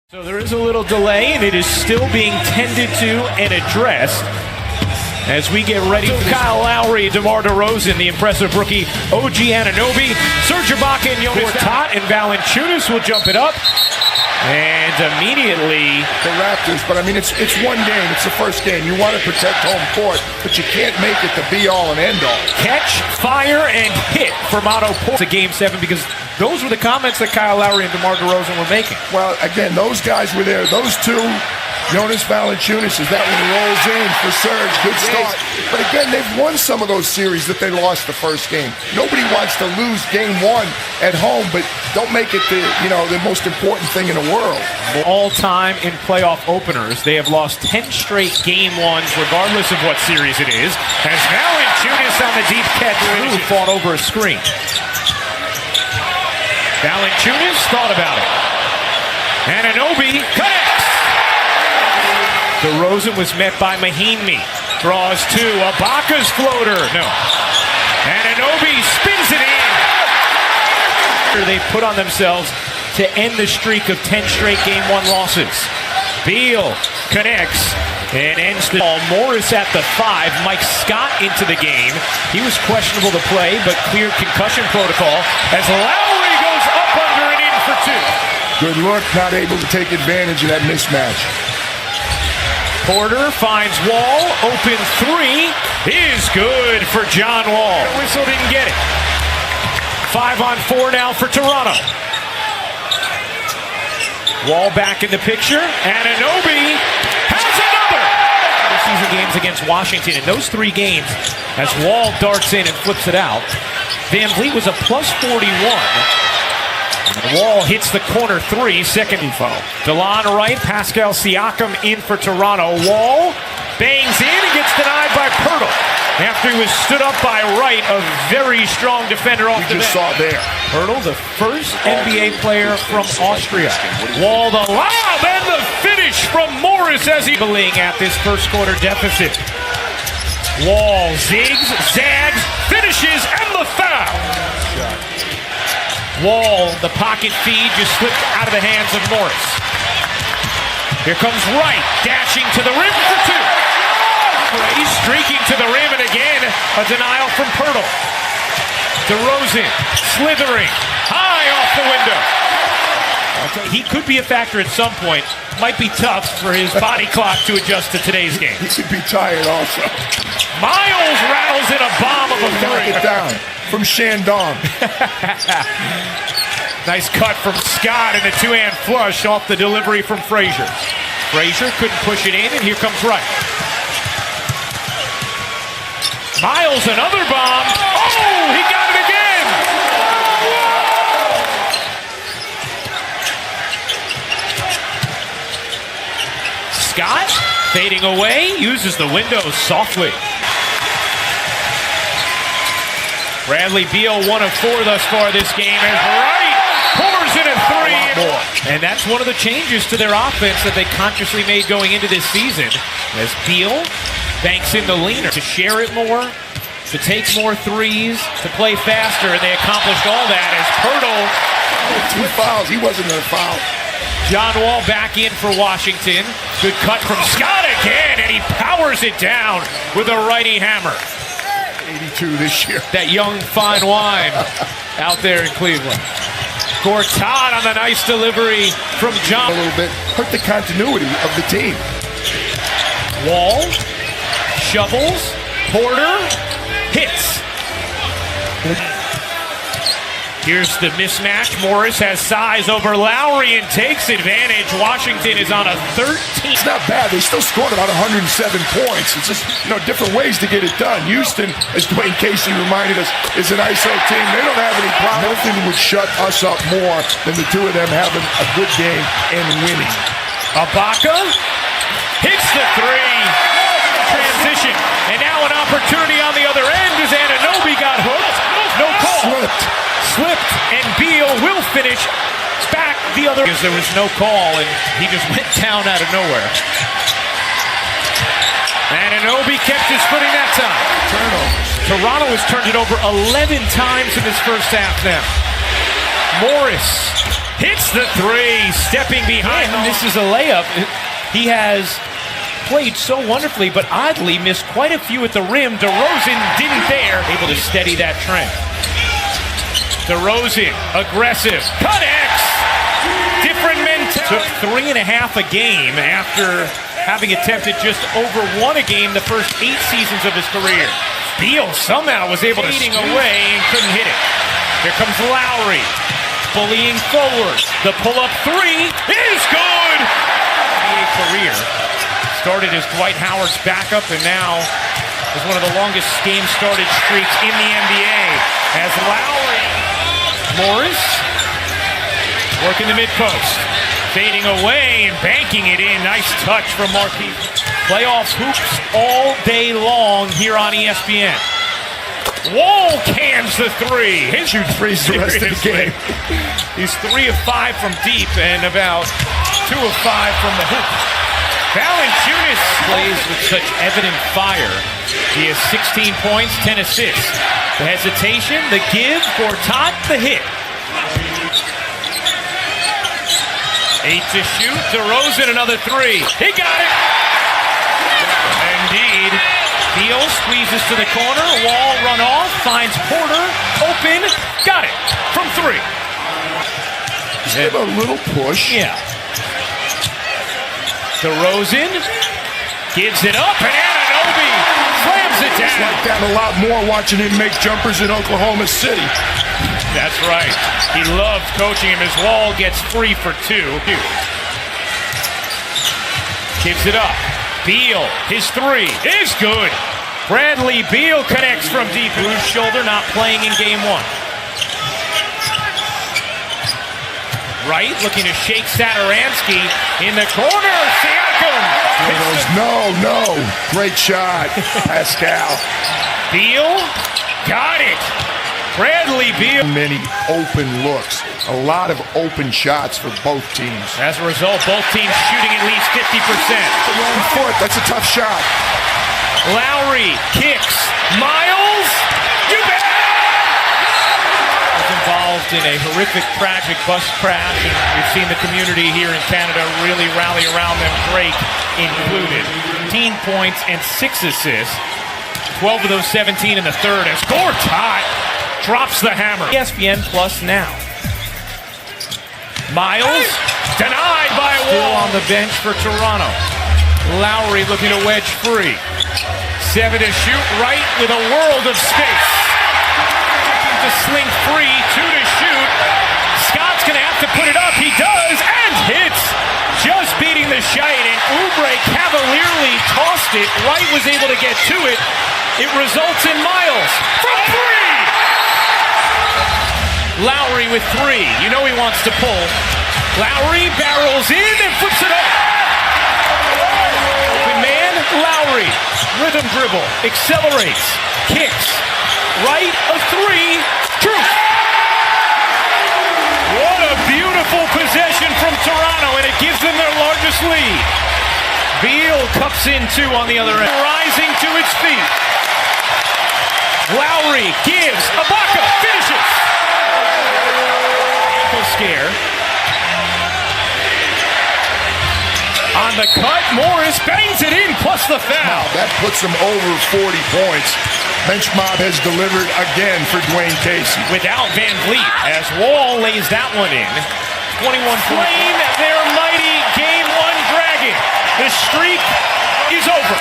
So there is a little delay, and it is still being tended to and addressed as we get ready. Kyle Lowry, DeMar DeRozan, the impressive rookie, OG Anunoby, Serge Ibaka, and Jonas Tot, and Valanciunas will jump it up. And immediately the Raptors, but I mean, it's one game. It's the first game. You want to protect home court, but you can't make it the be-all and end-all. Catch, fire, and hit for Otto Porter to Game 7 because those were the comments that Kyle Lowry and DeMar DeRozan were making. Well, again, those guys were there. Those two, Jonas Valanciunas, as that one rolls in for Serge. Good start. But again, they've won some of those series that they lost the first game. Nobody wants to lose game one at home, but don't make it the most important thing in the world. All time in playoff openers, they have lost 10 straight game ones, regardless of what series it is. As Valanciunas on the deep catch, who fought over a screen. Valanciunas thought about it. Anunoby connects. DeRozan was met by Mahinmi. Draws two. Ibaka's floater. No. Anunoby spins it in. They put on themselves to end the streak of 10 straight game one losses. Beal connects and ends the ball. Morris at the 5. Mike Scott into the game. He was questionable to play, but cleared concussion protocol as Lowry goes up under and in for 2. Good look, not able to take advantage of that mismatch. Porter finds Wall, open 3 is good for John Wall. Whistle didn't get it. 5-on-4 now for Toronto. Wall back in the picture. Anunoby has another. Season games against Washington. In those 3 games, as Wall darts in and flips it out, Van Vliet was a plus 41. Wall hits the corner 3, second foul. DeLon Wright, Pascal Siakam in for Toronto. Wall bangs in and gets denied by Pirtle. After he was stood up by Wright, a very strong defender off the bench. You just saw there. Pirtle, the first NBA player from Austria. Wall the lob and the finish from Morris as he's at this first quarter deficit. Wall zigs, zags, finishes, and the foul. Wall, the pocket feed just slipped out of the hands of Morris. Here comes Wright, dashing to the rim for 2. He's streaking to the rim, and again, a denial from Pirtle. DeRozan, slithering, high off the window. He could be a factor at some point. Might be tough for his body clock to adjust to today's game. He could be tired also. Miles rattles in a bomb of a 3. Knock it down from Shandong. Nice cut from Scott and a 2-hand flush off the delivery from Frazier. Frazier couldn't push it in, and here comes Wright. Miles, another bomb. Oh, he got it again. Scott fading away, uses the window softly. Bradley Beal, 1 of 4 thus far this game, as Wright pours in a 3. And that's one of the changes to their offense that they consciously made going into this season, as Beal banks in the leaner to share it more, to take more threes, to play faster, and they accomplished all that as Pirtle. 2 fouls. He wasn't going to foul. John Wall back in for Washington. Good cut from Scott again, and he powers it down with a righty hammer. 82 this year. That young fine wine out there in Cleveland. Gortat on the nice delivery from John. A little bit hurt the continuity of the team. Wall shovels. Porter hits. Here's the mismatch. Morris has size over Lowry and takes advantage. Washington is on a 13. It's not bad. They still scored about 107 points. It's just, different ways to get it done. Houston, as Dwayne Casey reminded us, is an ISO team. They don't have any problem. Nothing would shut us up more than the two of them having a good game and winning. Ibaka hits the 3. Transition. And now an opportunity on the other end as Anunoby got hooked. No call. Slipped, and Beal will finish back the other. Because there was no call, and he just went down out of nowhere. Anunoby kept his footing that time. Toronto has turned it over 11 times in this first half now. Morris hits the three, stepping behind. This is a layup. He has played so wonderfully, but oddly missed quite a few at the rim. DeRozan didn't dare. Able to steady that trend. DeRozan, aggressive, connects. Different mentality. Took 3.5 a game after having attempted just over 1 a game the first 8 seasons of his career. Beal somehow was able to fading away and couldn't hit it. Here comes Lowry, bullying forward. The pull-up three is good. NBA career started as Dwight Howard's backup and now is one of the longest game-started streaks in the NBA. As Lowry, Morris working the mid-post, fading away and banking it in. Nice touch from Marquis. Playoff hoops all day long here on ESPN. Wall cans the three. His shoot threes the rest of the game. He's 3 of 5 from deep and about 2 of 5 from the hoop. Valanciunas plays with such evident fire. He has 16 points, 10 assists. The hesitation, the give, Gortat, the hit. 8 to shoot. DeRozan, another 3. He got it. Indeed. Beal squeezes to the corner. Wall run off. Finds Porter. Open. Got it. From 3. Just give a little push. Yeah. DeRozan gives it up. And Anunoby slams it down. It's like that a lot more watching him make jumpers in Oklahoma City. That's right. He loved coaching him as Wall gets free for 2. Gives it up. Beal, his 3 is good. Bradley Beal connects from deep. Bruised shoulder, not playing in game 1. Right, looking to shake Satoransky in the corner. Siakam. No. Great shot, Pascal. Beal got it. Bradley Beal. Many open looks. A lot of open shots for both teams. As a result, both teams shooting at least 50%. The wrong foot. That's a tough shot. Lowry kicks. Miles, you bet. Was involved in a horrific, tragic bus crash, and we've seen the community here in Canada really rally around them. Drake included. 15 points and 6 assists. 12 of those 17 in the third as Gortat drops the hammer. ESPN Plus now. Miles denied by Wall. Still on the bench for Toronto. Lowry looking to wedge free. 7 to shoot right with a world of space. Looking to sling free. 2 to shoot. Scott's going to have to put it up. He does and hits. Just beating the shot, and Oubre cavalierly tossed it. Wright was able to get to it. It results in Miles from 3. Lowry with 3. You know he wants to pull. Lowry barrels in and flips it up. Open man, Lowry. Rhythm dribble. Accelerates. Kicks. Right, a 3. True. What a beautiful possession from Toronto, and it gives them their largest lead. Beal cups in 2 on the other end. Rising to its feet. Lowry gives. Ibaka finishes. Scare. On the cut, Morris bangs it in, plus the foul. That puts him over 40 points. Bench mob has delivered again for Dwayne Casey. Without Van Vliet, as Wall lays that one in. 21 Flame, their mighty Game 1 dragon. The streak is over.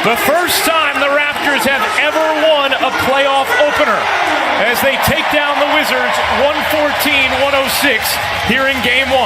The first time the Raptors have ever won a playoff opener as they take down the Wizards 114-106 here in Game 1.